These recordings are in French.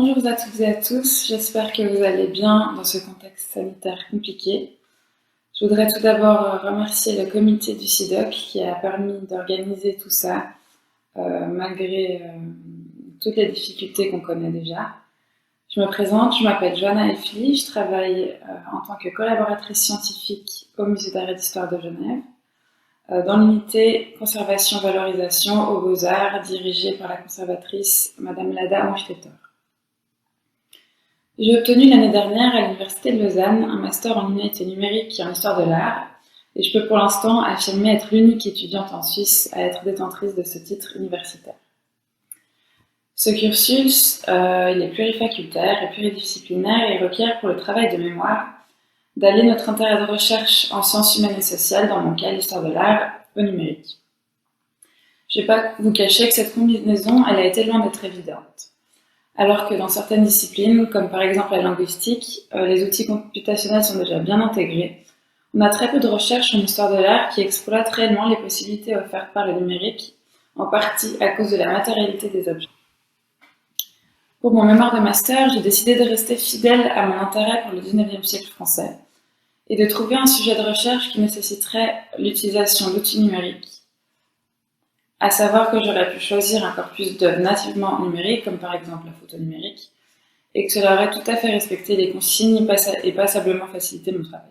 Bonjour à toutes et à tous, j'espère que vous allez bien dans ce contexte sanitaire compliqué. Je voudrais tout d'abord remercier le comité du CIDOC qui a permis d'organiser tout ça malgré toutes les difficultés qu'on connaît déjà. Je me présente, je m'appelle Johanna Efli, je travaille en tant que collaboratrice scientifique au Musée d'art et d'histoire de Genève, dans l'unité conservation-valorisation aux Beaux-Arts dirigée par la conservatrice Madame Lada Hochstetter. J'ai obtenu l'année dernière à l'Université de Lausanne un master en humanité numérique et en histoire de l'art, et je peux pour l'instant affirmer être l'unique étudiante en Suisse à être détentrice de ce titre universitaire. Ce cursus, il est plurifacultaire et pluridisciplinaire et requiert pour le travail de mémoire d'allier notre intérêt de recherche en sciences humaines et sociales, dans mon cas l'histoire de l'art, au numérique. Je ne vais pas vous cacher que cette combinaison, elle a été loin d'être évidente. Alors que dans certaines disciplines, comme par exemple la linguistique, les outils computationnels sont déjà bien intégrés, on a très peu de recherches en histoire de l'art qui exploitent réellement les possibilités offertes par le numérique, en partie à cause de la matérialité des objets. Pour mon mémoire de master, j'ai décidé de rester fidèle à mon intérêt pour le 19e siècle français et de trouver un sujet de recherche qui nécessiterait l'utilisation d'outils numériques. À savoir que j'aurais pu choisir un corpus d'œuvres nativement numériques, comme par exemple la photo numérique, et que cela aurait tout à fait respecté les consignes et passablement facilité mon travail.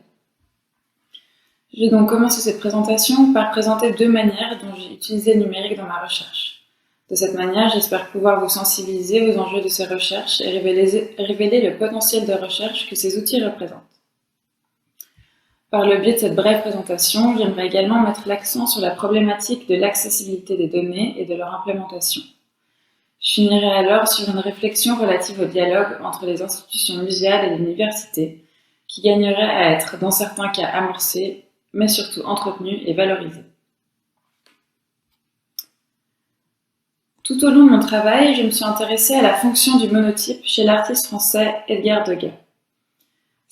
Je vais donc commencer cette présentation par présenter deux manières dont j'ai utilisé le numérique dans ma recherche. De cette manière, j'espère pouvoir vous sensibiliser aux enjeux de ces recherches et révéler le potentiel de recherche que ces outils représentent. Par le biais de cette brève présentation, j'aimerais également mettre l'accent sur la problématique de l'accessibilité des données et de leur implémentation. Je finirai alors sur une réflexion relative au dialogue entre les institutions muséales et l'université, qui gagnerait à être, dans certains cas, amorcé, mais surtout entretenu et valorisé. Tout au long de mon travail, je me suis intéressée à la fonction du monotype chez l'artiste français Edgar Degas.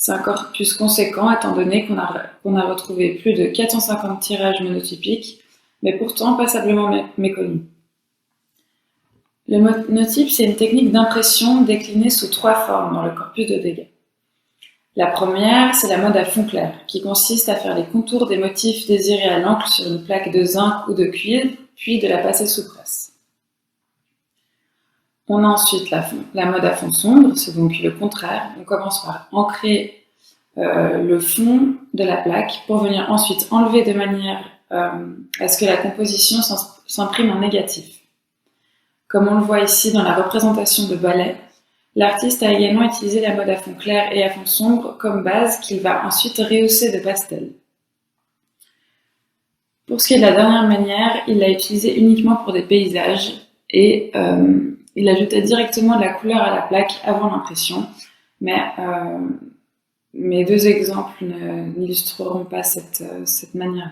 C'est un corpus conséquent étant donné qu'on a retrouvé plus de 450 tirages monotypiques, mais pourtant passablement méconnus. Le monotype, c'est une technique d'impression déclinée sous trois formes dans le corpus de Degas. La première, c'est la mode à fond clair, qui consiste à faire les contours des motifs désirés à l'encre sur une plaque de zinc ou de cuivre, puis de la passer sous presse. On a ensuite la mode à fond sombre, c'est donc le contraire. On commence par ancrer le fond de la plaque pour venir ensuite enlever de manière à ce que la composition s'imprime en négatif. Comme on le voit ici dans la représentation de balai, l'artiste a également utilisé la mode à fond clair et à fond sombre comme base qu'il va ensuite rehausser de pastel. Pour ce qui est de la dernière manière, il l'a utilisé uniquement pour des paysages et il ajoutait directement de la couleur à la plaque avant l'impression, mais mes deux exemples n'illustreront pas cette manière.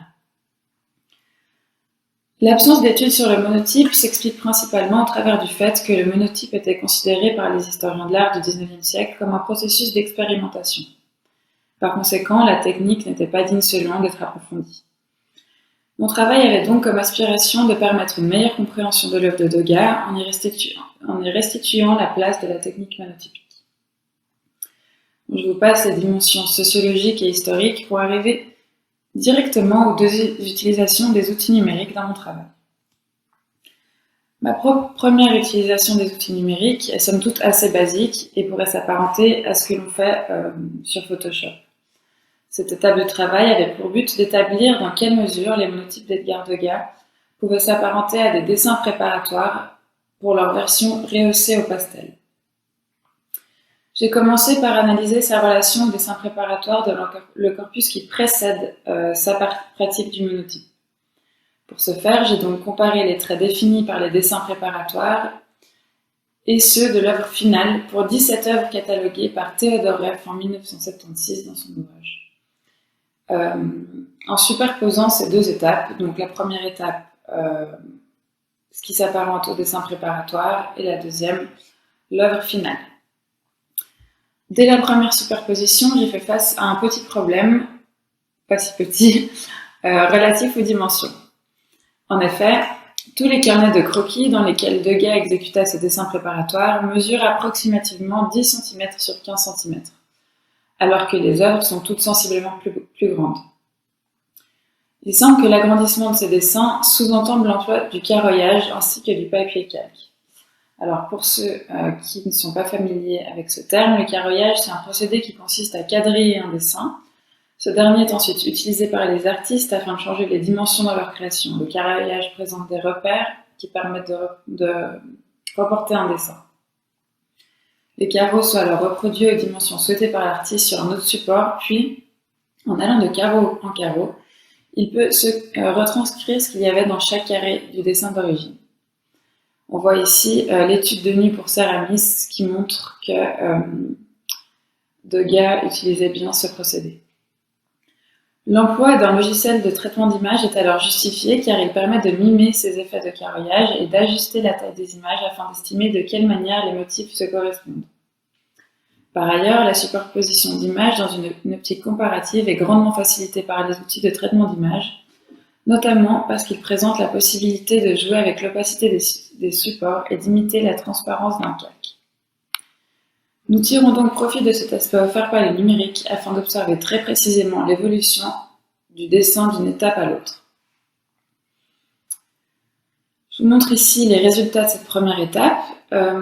L'absence d'études sur le monotype s'explique principalement au travers du fait que le monotype était considéré par les historiens de l'art du XIXe siècle comme un processus d'expérimentation. Par conséquent, la technique n'était pas digne selon d'être approfondie. Mon travail avait donc comme aspiration de permettre une meilleure compréhension de l'œuvre de Degas en y restituant la place de la technique monotypique. Je vous passe les dimensions sociologiques et historiques pour arriver directement aux deux utilisations des outils numériques dans mon travail. Ma première utilisation des outils numériques est somme toute assez basique et pourrait s'apparenter à ce que l'on fait sur Photoshop. Cette étape de travail avait pour but d'établir dans quelle mesure les monotypes d'Edgar Degas pouvaient s'apparenter à des dessins préparatoires pour leur version rehaussée au pastel. J'ai commencé par analyser sa relation au dessin préparatoire de le corpus qui précède sa pratique du monotype. Pour ce faire, j'ai donc comparé les traits définis par les dessins préparatoires et ceux de l'œuvre finale pour 17 œuvres cataloguées par Théodore Reff en 1976 dans son ouvrage. En superposant ces deux étapes, donc la première étape, ce qui s'apparente au dessin préparatoire, et la deuxième, l'œuvre finale. Dès la première superposition, j'ai fait face à un petit problème, pas si petit, relatif aux dimensions. En effet, Tous les carnets de croquis dans lesquels Degas exécuta ses dessins préparatoires mesurent approximativement 10 cm sur 15 cm, alors que les œuvres sont toutes sensiblement plus grandes. Il semble que l'agrandissement de ces dessins sous-entende l'emploi du carroyage ainsi que du papier calque. Alors pour ceux qui ne sont pas familiers avec ce terme, le carroyage c'est un procédé qui consiste à quadriller un dessin. Ce dernier est ensuite utilisé par les artistes afin de changer les dimensions de leur création. Le carroyage présente des repères qui permettent de reporter un dessin. Les carreaux sont alors reproduits aux dimensions souhaitées par l'artiste sur un autre support, puis, en allant de carreau en carreau, il peut se retranscrire ce qu'il y avait dans chaque carré du dessin d'origine. On voit ici l'étude de nu pour Céramis qui montre que Degas utilisait bien ce procédé. L'emploi d'un logiciel de traitement d'image est alors justifié car il permet de mimer ces effets de carroyage et d'ajuster la taille des images afin d'estimer de quelle manière les motifs se correspondent. Par ailleurs, la superposition d'images dans une optique comparative est grandement facilitée par les outils de traitement d'image, notamment parce qu'ils présentent la possibilité de jouer avec l'opacité des supports et d'imiter la transparence d'un calque. Nous tirons donc profit de cet aspect offert par le numérique afin d'observer très précisément l'évolution du dessin d'une étape à l'autre. Je vous montre ici les résultats de cette première étape.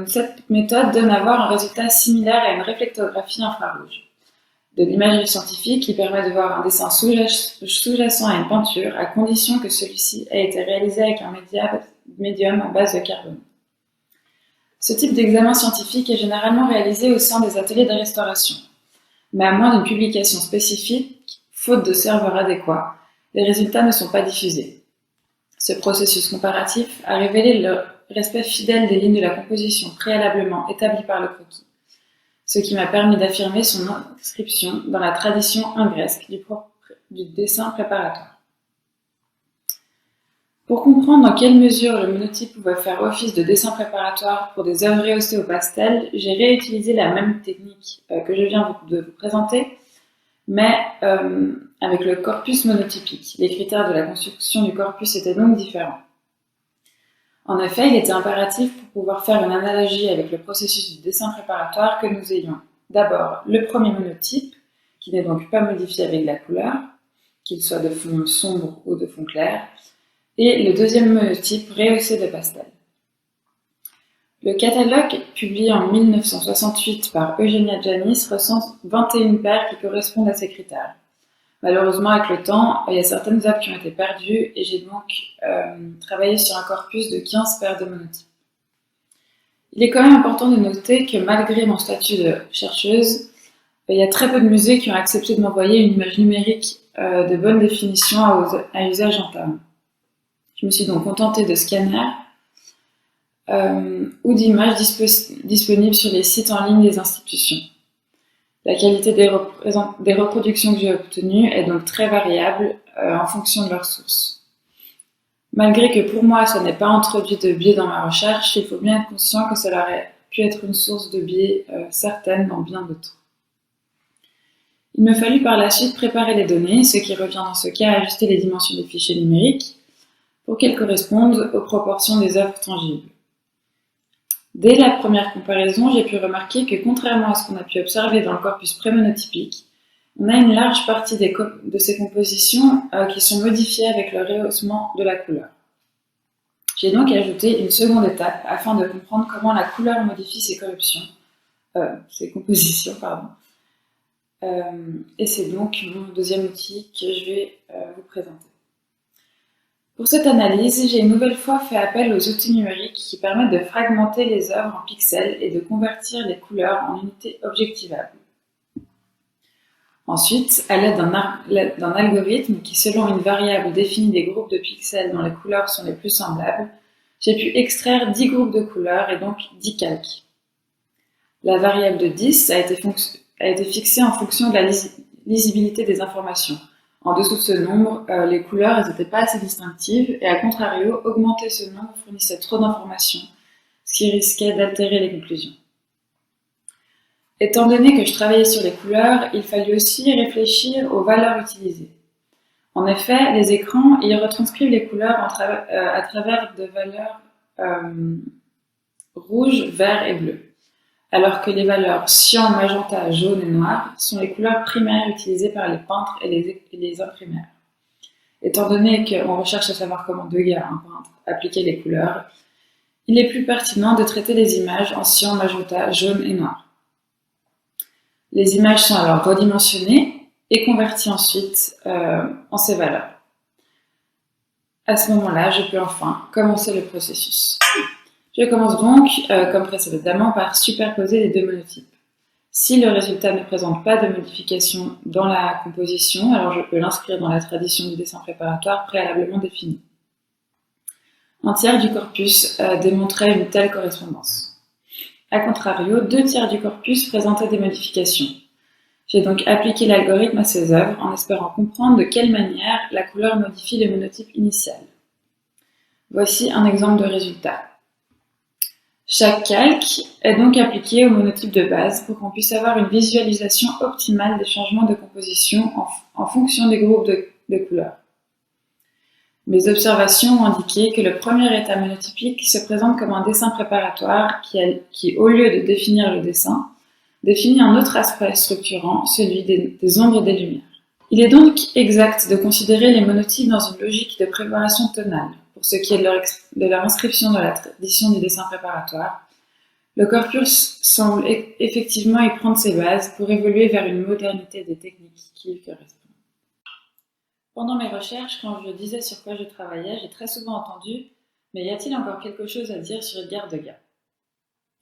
Cette méthode donne à voir un résultat similaire à une réflectographie infrarouge de l'imagerie scientifique qui permet de voir un dessin sous-jacent à une peinture à condition que celui-ci ait été réalisé avec un médium à base de carbone. Ce type d'examen scientifique est généralement réalisé au sein des ateliers de restauration, mais à moins d'une publication spécifique, faute de serveurs adéquats, les résultats ne sont pas diffusés. Ce processus comparatif a révélé le respect fidèle des lignes de la composition préalablement établies par le croquis, ce qui m'a permis d'affirmer son inscription dans la tradition ingresque du dessin préparatoire. Pour comprendre dans quelle mesure le monotype pouvait faire office de dessin préparatoire pour des œuvres rehaussées au pastel, j'ai réutilisé la même technique que je viens de vous présenter, mais avec le corpus monotypique. Les critères de la construction du corpus étaient donc différents. En effet, il était impératif pour pouvoir faire une analogie avec le processus du dessin préparatoire que nous ayons d'abord le premier monotype, qui n'est donc pas modifié avec la couleur, qu'il soit de fond sombre ou de fond clair, et le deuxième monotype rehaussé de pastel. Le catalogue, publié en 1968 par Eugenia Janis, recense 21 paires qui correspondent à ces critères. Malheureusement, avec le temps, il y a certaines œuvres qui ont été perdues et j'ai donc travaillé sur un corpus de 15 paires de monotypes. Il est quand même important de noter que malgré mon statut de chercheuse, il y a très peu de musées qui ont accepté de m'envoyer une image numérique de bonne définition à usage interne. Je me suis donc contentée de scanners ou d'images disponibles sur les sites en ligne des institutions. La qualité des reproductions que j'ai obtenues est donc très variable en fonction de leur source. Malgré que pour moi ça n'ait pas introduit de biais dans ma recherche, il faut bien être conscient que cela aurait pu être une source de biais certaine dans bien d'autres. Il me fallut par la suite préparer les données, ce qui revient dans ce cas à ajuster les dimensions des fichiers numériques pour qu'elles correspondent aux proportions des œuvres tangibles. Dès la première comparaison, j'ai pu remarquer que contrairement à ce qu'on a pu observer dans le corpus prémonotypique, on a une large partie de ces compositions qui sont modifiées avec le rehaussement de la couleur. J'ai donc ajouté une seconde étape afin de comprendre comment la couleur modifie ces compositions. Et c'est donc mon deuxième outil que je vais vous présenter. Pour cette analyse, j'ai une nouvelle fois fait appel aux outils numériques qui permettent de fragmenter les œuvres en pixels et de convertir les couleurs en unités objectivables. Ensuite, à l'aide d'un algorithme qui, selon une variable, définit des groupes de pixels dont les couleurs sont les plus semblables, j'ai pu extraire 10 groupes de couleurs et donc 10 calques. La variable de 10 a été fixée en fonction de la lisibilité des informations. En dessous de ce nombre, les couleurs n'étaient pas assez distinctives et à contrario, augmenter ce nombre fournissait trop d'informations, ce qui risquait d'altérer les conclusions. Étant donné que je travaillais sur les couleurs, il fallut aussi réfléchir aux valeurs utilisées. En effet, les écrans y retranscrivent les couleurs à travers de valeurs rouge, vert et bleu, alors que les valeurs cyan, magenta, jaune et noir sont les couleurs primaires utilisées par les peintres et les imprimeurs. Étant donné qu'on recherche à savoir comment un peintre, appliquait les couleurs, il est plus pertinent de traiter les images en cyan, magenta, jaune et noir. Les images sont alors redimensionnées et converties ensuite en ces valeurs. À ce moment-là, je peux enfin commencer le processus. Je commence donc, comme précédemment, par superposer les deux monotypes. Si le résultat ne présente pas de modification dans la composition, alors je peux l'inscrire dans la tradition du dessin préparatoire préalablement définie. Un tiers du corpus démontrait une telle correspondance. A contrario, 2/3 du corpus présentaient des modifications. J'ai donc appliqué l'algorithme à ces œuvres en espérant comprendre de quelle manière la couleur modifie le monotype initial. Voici un exemple de résultat. Chaque calque est donc appliqué au monotype de base pour qu'on puisse avoir une visualisation optimale des changements de composition en fonction des groupes de couleurs. Mes observations ont indiqué que le premier état monotypique se présente comme un dessin préparatoire qui, au lieu de définir le dessin, définit un autre aspect structurant, celui des ombres et des lumières. Il est donc exact de considérer les monotypes dans une logique de préparation tonale. Pour ce qui est de leur inscription dans la tradition du dessin préparatoire, le corpus semble effectivement y prendre ses bases pour évoluer vers une modernité des techniques qui y correspondent. Pendant mes recherches, quand je disais sur quoi je travaillais, j'ai très souvent entendu « Mais y a-t-il encore quelque chose à dire sur Edgar Degas ?»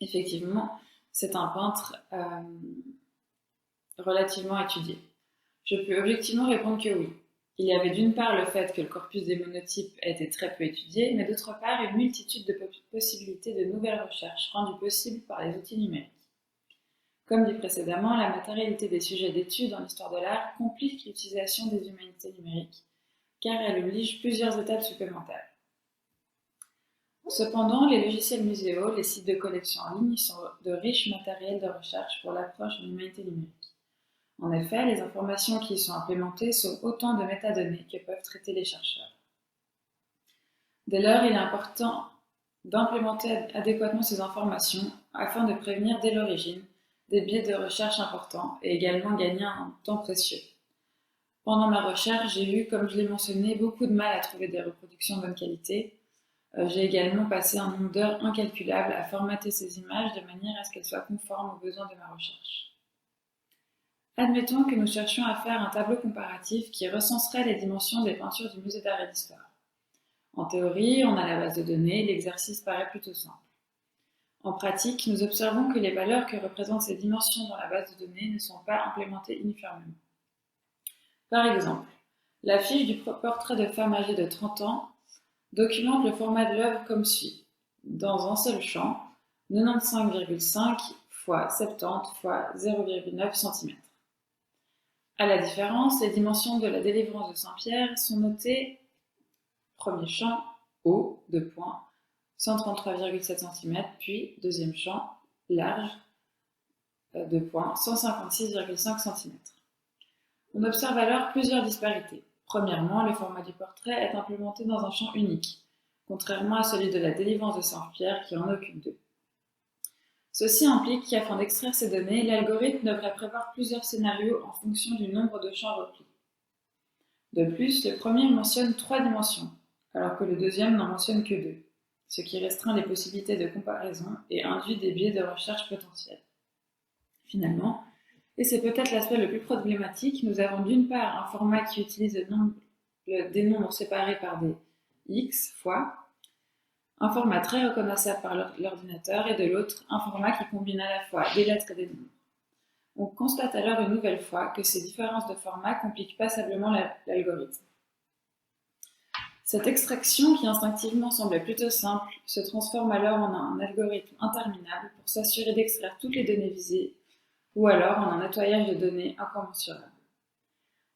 Effectivement, c'est un peintre relativement étudié. Je peux objectivement répondre que oui. Il y avait d'une part le fait que le corpus des monotypes a été très peu étudié, mais d'autre part une multitude de possibilités de nouvelles recherches rendues possibles par les outils numériques. Comme dit précédemment, la matérialité des sujets d'études en histoire de l'art complique l'utilisation des humanités numériques, car elle oblige plusieurs étapes supplémentaires. Cependant, les logiciels muséaux, les sites de collection en ligne sont de riches matériels de recherche pour l'approche en humanité numérique. En effet, les informations qui y sont implémentées sont autant de métadonnées que peuvent traiter les chercheurs. Dès lors, il est important d'implémenter adéquatement ces informations afin de prévenir dès l'origine des biais de recherche importants et également gagner un temps précieux. Pendant ma recherche, j'ai eu, comme je l'ai mentionné, beaucoup de mal à trouver des reproductions de bonne qualité. J'ai également passé un nombre d'heures incalculable à formater ces images de manière à ce qu'elles soient conformes aux besoins de ma recherche. Admettons que nous cherchions à faire un tableau comparatif qui recenserait les dimensions des peintures du musée d'art et d'histoire. En théorie, on a la base de données, l'exercice paraît plutôt simple. En pratique, nous observons que les valeurs que représentent ces dimensions dans la base de données ne sont pas implémentées uniformément. Par exemple, la fiche du portrait de femme âgée de 30 ans documente le format de l'œuvre comme suit. Dans un seul champ, 95,5 x 70 x 0,9 cm. À la différence, les dimensions de la délivrance de Saint-Pierre sont notées premier champ, haut, 2 points, 133,7 cm, puis deuxième champ, large, 2 points, 156,5 cm. On observe alors plusieurs disparités. Premièrement, le format du portrait est implémenté dans un champ unique, contrairement à celui de la délivrance de Saint-Pierre qui en occupe 2. Ceci implique qu'afin d'extraire ces données, l'algorithme devrait prévoir plusieurs scénarios en fonction du nombre de champs repris. De plus, le premier mentionne 3 dimensions, alors que le deuxième n'en mentionne que 2, ce qui restreint les possibilités de comparaison et induit des biais de recherche potentiels. Finalement, et c'est peut-être l'aspect le plus problématique, nous avons d'une part un format qui utilise des nombres séparés par des x fois, un format très reconnaissable par l'ordinateur, et de l'autre, un format qui combine à la fois des lettres et des nombres. On constate alors une nouvelle fois que ces différences de format compliquent passablement l'algorithme. Cette extraction, qui instinctivement semblait plutôt simple, se transforme alors en un algorithme interminable pour s'assurer d'extraire toutes les données visées, ou alors en un nettoyage de données incommensurable.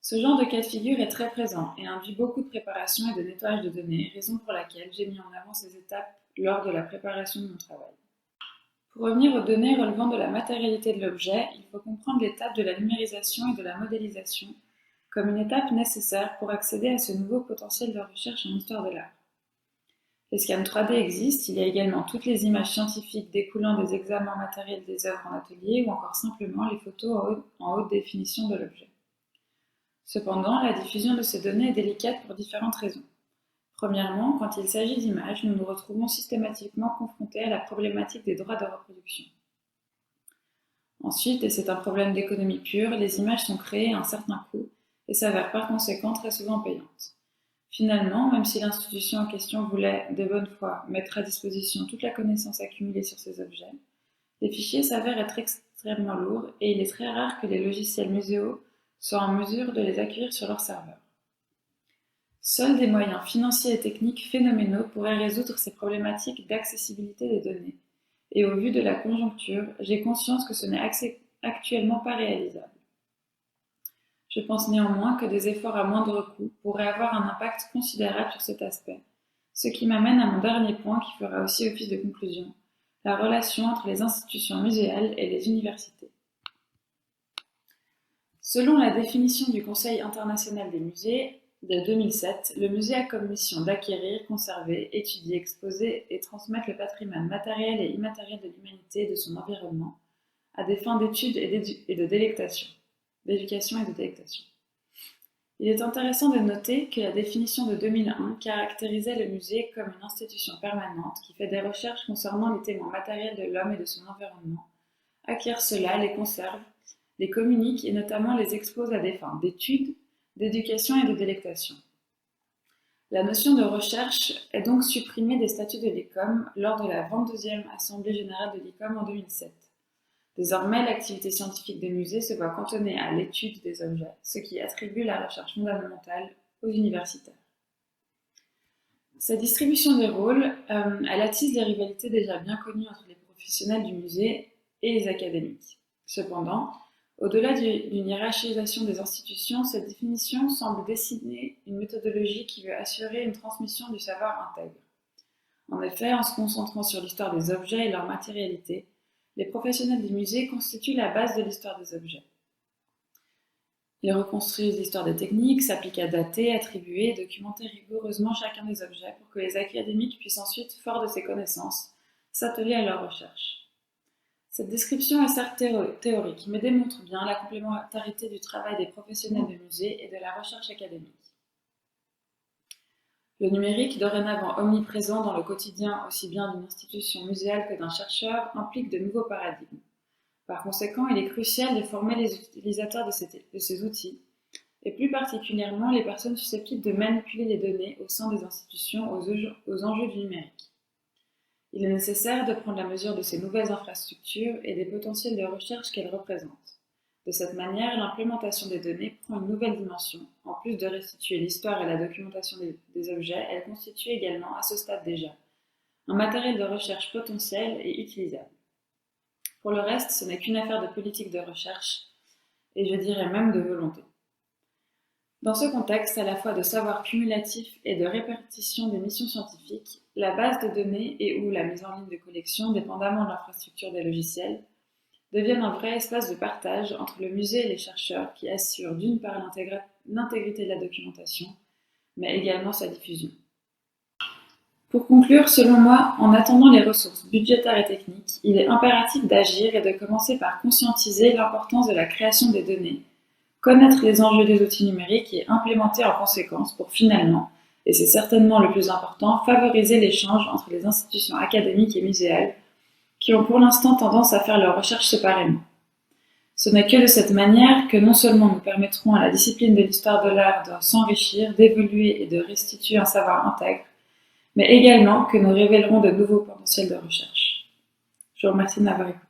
Ce genre de cas de figure est très présent et induit beaucoup de préparation et de nettoyage de données, raison pour laquelle j'ai mis en avant ces étapes lors de la préparation de mon travail. Pour revenir aux données relevant de la matérialité de l'objet, il faut comprendre l'étape de la numérisation et de la modélisation comme une étape nécessaire pour accéder à ce nouveau potentiel de recherche en histoire de l'art. Les scans 3D existent, il y a également toutes les images scientifiques découlant des examens matériels des œuvres en atelier ou encore simplement les photos en haute définition de l'objet. Cependant, la diffusion de ces données est délicate pour différentes raisons. Premièrement, quand il s'agit d'images, nous nous retrouvons systématiquement confrontés à la problématique des droits de reproduction. Ensuite, et c'est un problème d'économie pure, les images sont créées à un certain coût et s'avèrent par conséquent très souvent payantes. Finalement, même si l'institution en question voulait, de bonne foi, mettre à disposition toute la connaissance accumulée sur ces objets, les fichiers s'avèrent être extrêmement lourds et il est très rare que les logiciels muséaux soient en mesure de les accueillir sur leur serveur. Seuls des moyens financiers et techniques phénoménaux pourraient résoudre ces problématiques d'accessibilité des données, et au vu de la conjoncture, j'ai conscience que ce n'est actuellement pas réalisable. Je pense néanmoins que des efforts à moindre coût pourraient avoir un impact considérable sur cet aspect, ce qui m'amène à mon dernier point qui fera aussi office de conclusion, la relation entre les institutions muséales et les universités. Selon la définition du Conseil international des musées de 2007, le musée a comme mission d'acquérir, conserver, étudier, exposer et transmettre le patrimoine matériel et immatériel de l'humanité et de son environnement à des fins d'études et de délectation. D'éducation et de délectation. Il est intéressant de noter que la définition de 2001 caractérisait le musée comme une institution permanente qui fait des recherches concernant les témoins matériels de l'homme et de son environnement, acquiert cela, les conserve, les communique et notamment les expose à des fins d'études, d'éducation et de délectation. La notion de recherche est donc supprimée des statuts de l'ICOM lors de la 22e Assemblée générale de l'ICOM en 2007. Désormais, l'activité scientifique des musées se voit cantonnée à l'étude des objets, ce qui attribue la recherche fondamentale aux universitaires. Cette distribution des rôles, elle attise les rivalités déjà bien connues entre les professionnels du musée et les académiques. Cependant, au-delà d'une hiérarchisation des institutions, cette définition semble dessiner une méthodologie qui veut assurer une transmission du savoir intègre. En effet, en se concentrant sur l'histoire des objets et leur matérialité, les professionnels des musées constituent la base de l'histoire des objets. Ils reconstruisent l'histoire des techniques, s'appliquent à dater, attribuer et documenter rigoureusement chacun des objets pour que les académiques puissent ensuite, forts de ces connaissances, s'atteler à leur recherche. Cette description est certes théorique, mais démontre bien la complémentarité du travail des professionnels de musée et de la recherche académique. Le numérique, dorénavant omniprésent dans le quotidien aussi bien d'une institution muséale que d'un chercheur, implique de nouveaux paradigmes. Par conséquent, il est crucial de former les utilisateurs de ces outils, et plus particulièrement les personnes susceptibles de manipuler les données au sein des institutions aux enjeux du numérique. Il est nécessaire de prendre la mesure de ces nouvelles infrastructures et des potentiels de recherche qu'elles représentent. De cette manière, l'implémentation des données prend une nouvelle dimension. En plus de restituer l'histoire et la documentation des objets, elle constitue également, à ce stade déjà, un matériel de recherche potentiel et utilisable. Pour le reste, ce n'est qu'une affaire de politique de recherche, et je dirais même de volonté. Dans ce contexte, à la fois de savoir cumulatif et de répartition des missions scientifiques, la base de données et ou la mise en ligne de collection, dépendamment de l'infrastructure des logiciels, deviennent un vrai espace de partage entre le musée et les chercheurs qui assurent d'une part l'intégrité de la documentation, mais également sa diffusion. Pour conclure, selon moi, en attendant les ressources budgétaires et techniques, il est impératif d'agir et de commencer par conscientiser l'importance de la création des données, connaître les enjeux des outils numériques et implémenter en conséquence pour finalement, et c'est certainement le plus important, favoriser l'échange entre les institutions académiques et muséales qui ont pour l'instant tendance à faire leurs recherches séparément. Ce n'est que de cette manière que non seulement nous permettrons à la discipline de l'histoire de l'art de s'enrichir, d'évoluer et de restituer un savoir intègre, mais également que nous révélerons de nouveaux potentiels de recherche. Je vous remercie de m'avoir écouté.